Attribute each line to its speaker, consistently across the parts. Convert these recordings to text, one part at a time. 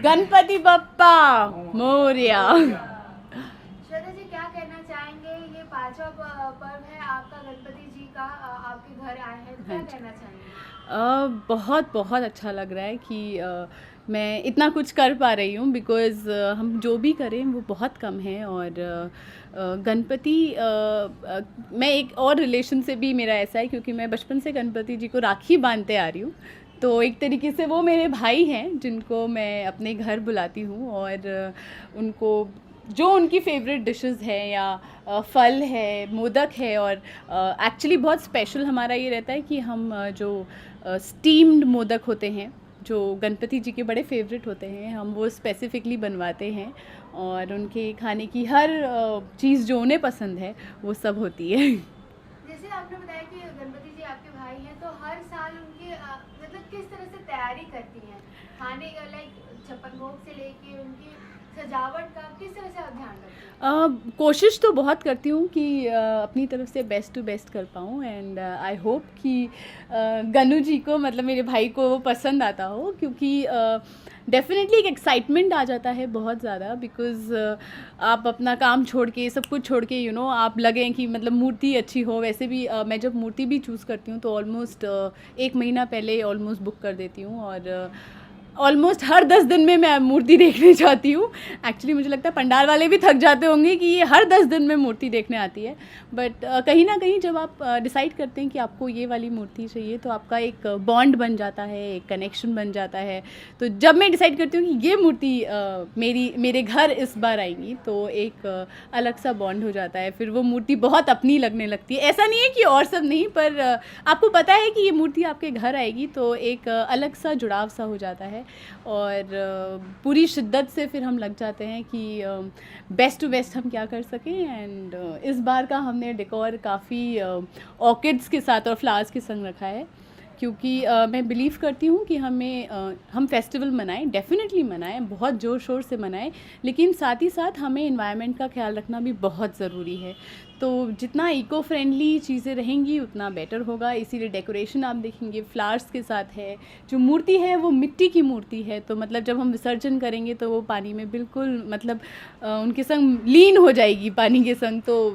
Speaker 1: गणपति बप्पा मोरया।
Speaker 2: श्रद्धा जी, क्या कहना चाहेंगे? ये पांचवा पर्व है आपका, गणपति जी का आपके घर आए हैं, तो क्या
Speaker 1: हाँ जी।
Speaker 2: कहना चाहेंगे?
Speaker 1: बहुत बहुत अच्छा लग रहा है कि मैं इतना कुछ कर पा रही हूँ, बिकॉज़ हम जो भी करें वो बहुत कम है। और गणपति मैं एक और रिलेशन से भी मेरा ऐसा है, क्योंकि मैं बचपन से गणपति जी को राखी बांधते आ रही हूँ। तो एक तरीके से वो मेरे भाई हैं जिनको मैं अपने घर बुलाती हूँ, और उनको जो उनकी फेवरेट डिशेस हैं या फल है, मोदक है। और एक्चुअली बहुत स्पेशल हमारा ये रहता है कि हम जो स्टीम्ड मोदक होते हैं जो गणपति जी के बड़े फेवरेट होते हैं, हम वो स्पेसिफिकली बनवाते हैं। और उनके खाने की हर चीज़ जो उन्हें पसंद है वो सब होती है।
Speaker 2: जैसे आपने बताया कि गणपति जी आपके भाई हैं, तो हर साल उनकी मतलब किस तरह से तैयारी करती हैं खाने का, लाइक छप्पन भोग से लेके उनकी सजावट का किस तरह से आप ध्यान रखते हैं?
Speaker 1: कोशिश तो बहुत करती हूँ कि अपनी तरफ से बेस्ट टू बेस्ट कर पाऊँ। एंड आई होप कि गनु जी को, मतलब मेरे भाई को, वो पसंद आता हो, क्योंकि डेफिनेटली एक एक्साइटमेंट आ जाता है बहुत ज़्यादा। बिकॉज़ आप अपना काम छोड़ के, सब कुछ छोड़ के, आप लगें कि मतलब मूर्ति अच्छी हो। वैसे भी मैं जब मूर्ति भी चूज़ करती हूँ तो ऑलमोस्ट 1 महीना पहले ऑलमोस्ट बुक कर देती हूँ। और ऑलमोस्ट हर 10 दिन में मैं मूर्ति देखने जाती हूँ। एक्चुअली मुझे लगता है पंडाल वाले भी थक जाते होंगे कि ये हर 10 दिन में मूर्ति देखने आती है। बट कहीं ना कहीं जब आप डिसाइड करते हैं कि आपको ये वाली मूर्ति चाहिए, तो आपका एक बॉन्ड बन जाता है, एक कनेक्शन बन जाता है। तो जब मैं डिसाइड करती हूँ कि ये मूर्ति मेरे घर इस बार आएंगी, तो एक अलग सा बॉन्ड हो जाता है। फिर वो मूर्ति बहुत अपनी लगने लगती है। ऐसा नहीं है कि और सब नहीं, पर आपको पता है कि ये मूर्ति आपके घर आएगी, तो एक अलग सा जुड़ाव सा हो जाता है। और पूरी शिद्दत से फिर हम लग जाते हैं कि बेस्ट टू बेस्ट हम क्या कर सकें। एंड इस बार का हमने डेकोर काफ़ी ऑर्किड्स के साथ और फ्लावर्स के संग रखा है, क्योंकि मैं बिलीव करती हूँ कि हम फेस्टिवल मनाएं, डेफिनेटली मनाएं, बहुत ज़ोर शोर से मनाएं, लेकिन साथ ही साथ हमें इन्वायरमेंट का ख्याल रखना भी बहुत ज़रूरी है। तो जितना इको फ्रेंडली चीज़ें रहेंगी उतना बेटर होगा। इसीलिए डेकोरेशन आप देखेंगे फ्लावर्स के साथ है। जो मूर्ति है वो मिट्टी की मूर्ति है, तो मतलब जब हम विसर्जन करेंगे तो वो पानी में बिल्कुल मतलब उनके संग लीन हो जाएगी पानी के संग, तो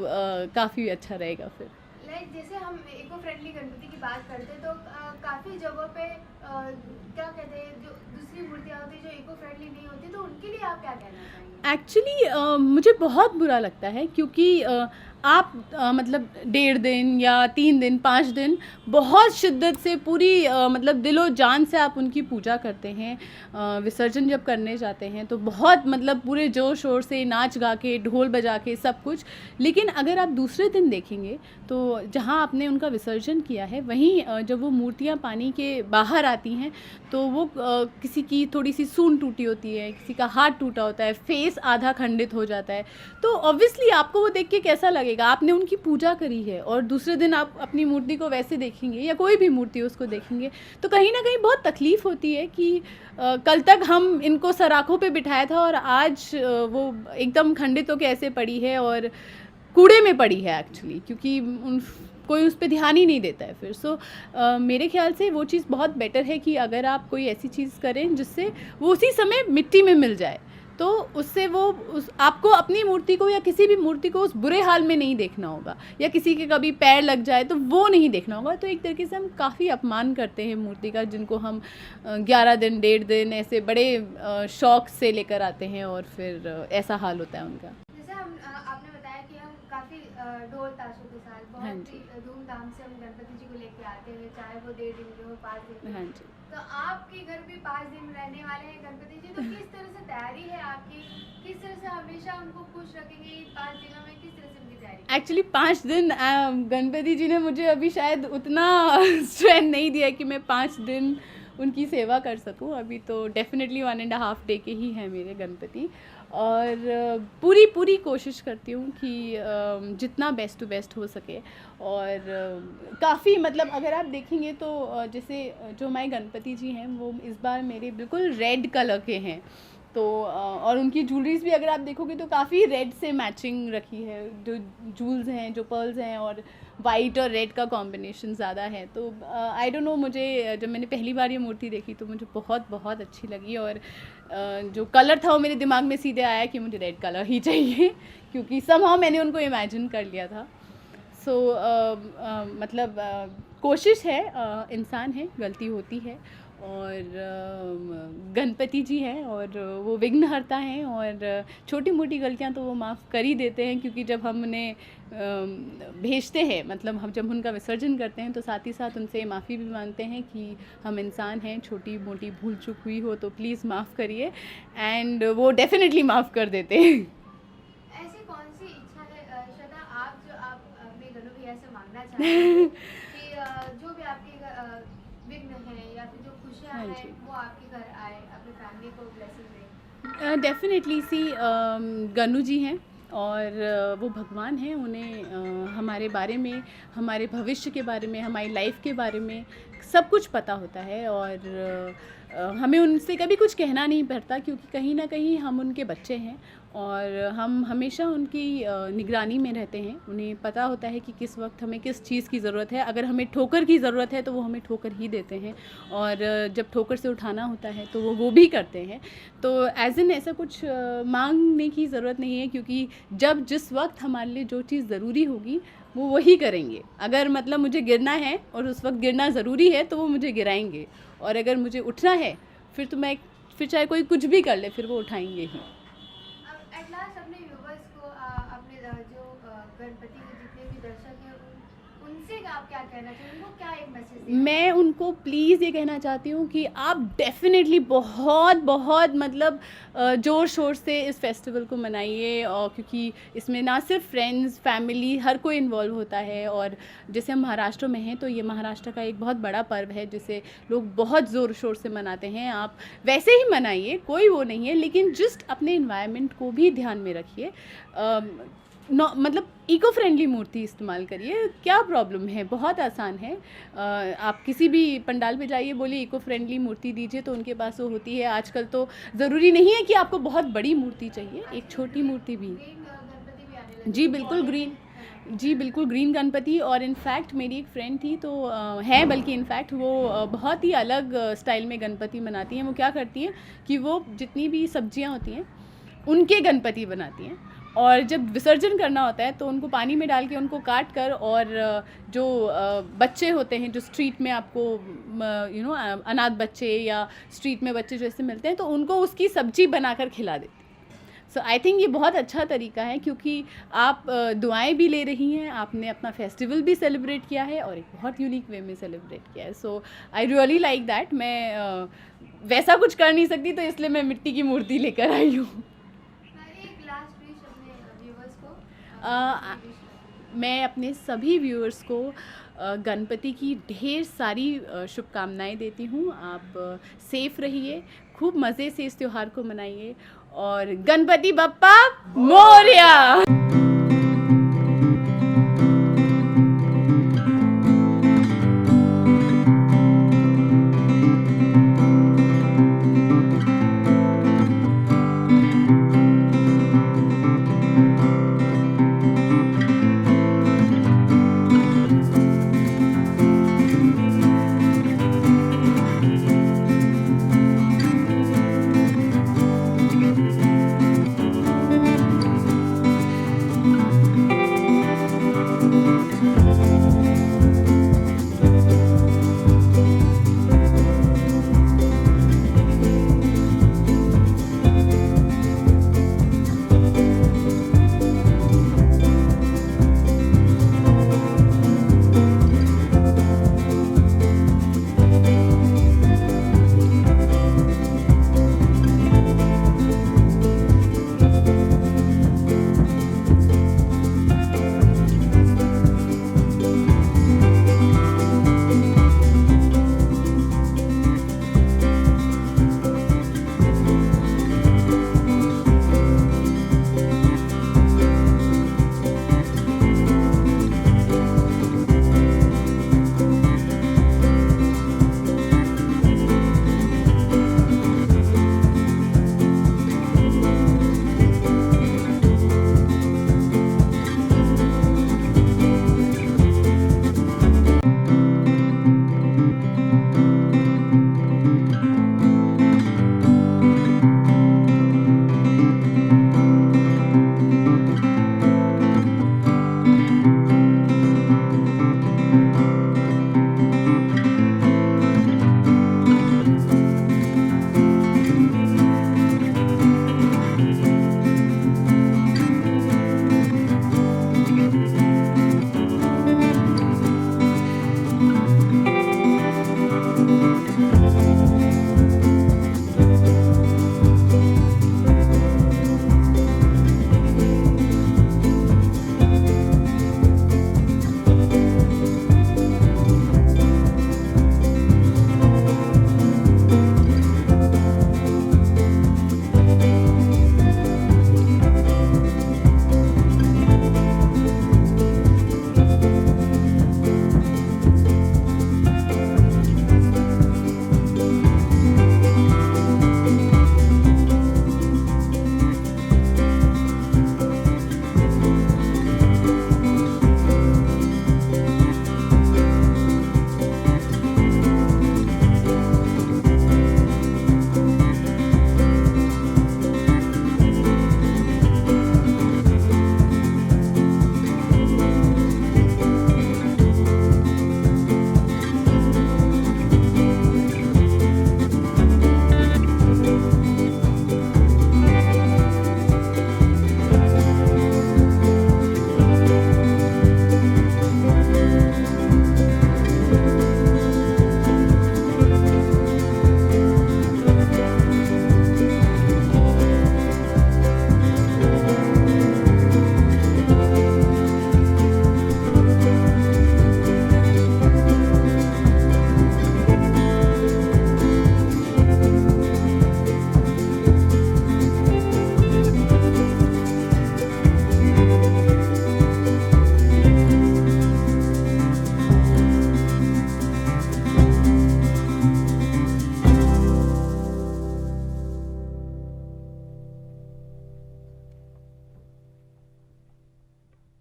Speaker 1: काफ़ी अच्छा रहेगा फिर।
Speaker 2: लाइक जैसे हम इको फ्रेंडली गणपति की बात करते हैं, तो काफ़ी जगहों पे क्या कहते हैं, जो दूसरी मूर्तियाँ होती है जो इको फ्रेंडली नहीं होती, तो उनके लिए आप क्या कहना चाहेंगे?
Speaker 1: एक्चुअली मुझे बहुत बुरा लगता है, क्योंकि आप मतलब 1.5 दिन या 3 दिन 5 दिन बहुत शिद्दत से पूरी मतलब दिलो जान से आप उनकी पूजा करते हैं। विसर्जन जब करने जाते हैं तो बहुत मतलब पूरे जोर शोर से नाच गा के, ढोल बजा के, सब कुछ। लेकिन अगर आप दूसरे दिन देखेंगे तो जहाँ आपने उनका विसर्जन किया है, वहीं जब वो मूर्तियाँ पानी के बाहर आती हैं तो वो किसी की थोड़ी सी सूंड टूटी होती है, किसी का हाथ टूटा होता है, फेस आधा खंडित हो जाता है। तो ऑब्वियसली आपको वो देख के कैसा लगेगा? आपने उनकी पूजा करी है और दूसरे दिन आप अपनी मूर्ति को वैसे देखेंगे, या कोई भी मूर्ति उसको देखेंगे, तो कहीं ना कहीं बहुत तकलीफ़ होती है कि कल तक हम इनको सराखों पे बिठाया था और आज वो एकदम खंडित होकर ऐसे पड़ी है और कूड़े में पड़ी है एक्चुअली, क्योंकि कोई उस पर ध्यान ही नहीं देता है फिर। सो मेरे ख्याल से वो चीज़ बहुत बेटर है कि अगर आप कोई ऐसी चीज़ करें जिससे वो उसी समय मिट्टी में मिल जाए, तो उससे वो आपको अपनी मूर्ति को या किसी भी मूर्ति को उस बुरे हाल में नहीं देखना होगा, या किसी के कभी पैर लग जाए तो वो नहीं देखना होगा। तो एक तरीके से हम काफ़ी अपमान करते हैं मूर्ति का, जिनको हम 11 दिन 1.5 दिन ऐसे बड़े शौक से लेकर आते हैं और फिर ऐसा हाल होता है उनका।
Speaker 2: जैसे हम आपने बताया कि हम काफ़ी ढोल ताशों के साथ
Speaker 1: हाँ
Speaker 2: बहुत
Speaker 1: जी।
Speaker 2: ही धूमधाम से हम गणपति जी को लेके आते हैं, चाहे वो 1.5 दिन के हो, 5 दिन के
Speaker 1: हाँ
Speaker 2: हो।
Speaker 1: जी।
Speaker 2: तो आपके घर भी 5 दिन रहने वाले हैं गणपति जी, तो किस तरह से तैयारी है आपकी? किस तरह से हमेशा उनको खुश रखेंगे इन 5 दिनों में? किस तरह से उनकी तैयारी?
Speaker 1: एक्चुअली 5 दिन गणपति जी ने मुझे अभी शायद उतना स्ट्रेंथ नहीं दिया कि मैं 5 दिन उनकी सेवा कर सकूं। अभी तो डेफिनेटली 1.5 डे के ही हैं मेरे गणपति। और पूरी पूरी कोशिश करती हूँ कि जितना बेस्ट टू बेस्ट हो सके। और काफ़ी मतलब अगर आप देखेंगे तो जैसे जो हमारे गणपति जी हैं वो इस बार मेरे बिल्कुल रेड कलर के हैं। तो और उनकी ज्वेलरीज भी अगर आप देखोगे तो काफ़ी रेड से मैचिंग रखी है, जो जूल्स हैं, जो पर्ल्स हैं, और वाइट और रेड का कॉम्बिनेशन ज़्यादा है। तो आई डोंट नो, मुझे जब मैंने पहली बार ये मूर्ति देखी तो मुझे बहुत बहुत अच्छी लगी, और जो कलर था वो मेरे दिमाग में सीधे आया कि मुझे रेड कलर ही चाहिए क्योंकि समहाउ मैंने उनको इमेजिन कर लिया था। सो मतलब कोशिश है, इंसान है, गलती होती है, और गणपति जी हैं और वो विघ्नहर्ता हैं, और छोटी मोटी गलतियां तो वो माफ़ कर ही देते हैं, क्योंकि जब हम उन्हें भेजते हैं, मतलब हम जब उनका विसर्जन करते हैं तो साथ ही साथ उनसे माफ़ी भी मांगते हैं कि हम इंसान हैं, छोटी मोटी भूल चूक हुई हो तो प्लीज़ माफ़ करिए, एंड वो डेफिनेटली माफ़ कर देते हैं।
Speaker 2: ऐसी कौन सी इच्छा है श्रद्धा, आप अपने गनु भैया से मांगना चाहते हैं कि जो भी आपके विघ्न है या फिर जो खुशियाँ
Speaker 1: हाँ
Speaker 2: हैं
Speaker 1: जी।
Speaker 2: वो आपके घर आए, अपनी फैमिली को ब्लेसिंग दें?
Speaker 1: डेफिनेटली सी गनु जी हैं, और वो भगवान हैं, उन्हें हमारे बारे में, हमारे भविष्य के बारे में, हमारी लाइफ के बारे में सब कुछ पता होता है, और हमें उनसे कभी कुछ कहना नहीं पड़ता, क्योंकि कहीं ना कहीं हम उनके बच्चे हैं, और हम हमेशा उनकी निगरानी में रहते हैं। उन्हें पता होता है कि किस वक्त हमें किस चीज़ की ज़रूरत है। अगर हमें ठोकर की ज़रूरत है तो वो हमें ठोकर ही देते हैं, और जब ठोकर से उठाना होता है तो वो भी करते हैं। तो एज इन ऐसा कुछ मांगने की ज़रूरत नहीं है, क्योंकि जब जिस वक्त हमारे लिए जो चीज़ ज़रूरी होगी वो वही करेंगे। अगर मतलब मुझे गिरना है और उस वक्त गिरना ज़रूरी है तो वो मुझे गिराएंगे, और अगर मुझे उठना है फिर तो मैं, फिर चाहे कोई कुछ भी कर ले, फिर वो उठाएंगे ही।
Speaker 2: अब एट लास्ट अपने व्यूवर्स को अपने जो गणपति के जितने भी दर्शक हैं उनसे आप क्या कहना चाहिए, उनको क्या एक मैसेज देना?
Speaker 1: मैं उनको प्लीज़ ये कहना चाहती हूँ कि आप डेफिनेटली बहुत बहुत मतलब ज़ोर शोर से इस फेस्टिवल को मनाइए, और क्योंकि इसमें ना सिर्फ फ्रेंड्स, फैमिली, हर कोई इन्वॉल्व होता है। और जैसे हम महाराष्ट्र में हैं तो ये महाराष्ट्र का एक बहुत बड़ा पर्व है जिसे लोग बहुत ज़ोर शोर से मनाते हैं। आप वैसे ही मनाइए, कोई वो नहीं है, लेकिन जस्ट अपने इन्वायरमेंट को भी ध्यान में रखिए। मतलब इको फ्रेंडली मूर्ति इस्तेमाल करिए, क्या प्रॉब्लम है, बहुत आसान है। आप किसी भी पंडाल पे जाइए, बोलिए इको फ्रेंडली मूर्ति दीजिए तो उनके पास वो होती है। आजकल तो ज़रूरी नहीं है कि आपको बहुत बड़ी मूर्ति चाहिए, एक छोटी मूर्ति भी।
Speaker 2: ग्रीन गणपति भी आने लगे।
Speaker 1: जी बिल्कुल ग्रीन, जी बिल्कुल ग्रीन गणपति। और इनफैक्ट मेरी एक फ्रेंड थी तो है, बल्कि इनफैक्ट वो बहुत ही अलग स्टाइल में गणपति बनाती हैं। वो क्या करती हैं कि वो जितनी भी सब्जियां होती हैं उनके गणपति बनाती हैं, और जब विसर्जन करना होता है तो उनको पानी में डाल के उनको काट कर, और जो बच्चे होते हैं जो स्ट्रीट में आपको अनाथ बच्चे या स्ट्रीट में बच्चे जैसे मिलते हैं तो उनको उसकी सब्जी बनाकर खिला देते हैं। सो आई थिंक ये बहुत अच्छा तरीका है, क्योंकि आप दुआएं भी ले रही हैं, आपने अपना फेस्टिवल भी सेलिब्रेट किया है और एक बहुत यूनिक वे में सेलिब्रेट किया है। सो आई रियली लाइक दैट। मैं वैसा कुछ कर नहीं सकती तो इसलिए मैं मिट्टी की मूर्ति लेकर आई हूँ।
Speaker 2: एक लास्ट विश अपने व्यूवर्स को
Speaker 1: मैं अपने सभी व्यूअर्स को गणपति की ढेर सारी शुभकामनाएं देती हूँ। आप सेफ रहिए, खूब मज़े से इस त्यौहार को मनाइए, और गणपति बप्पा मोरया।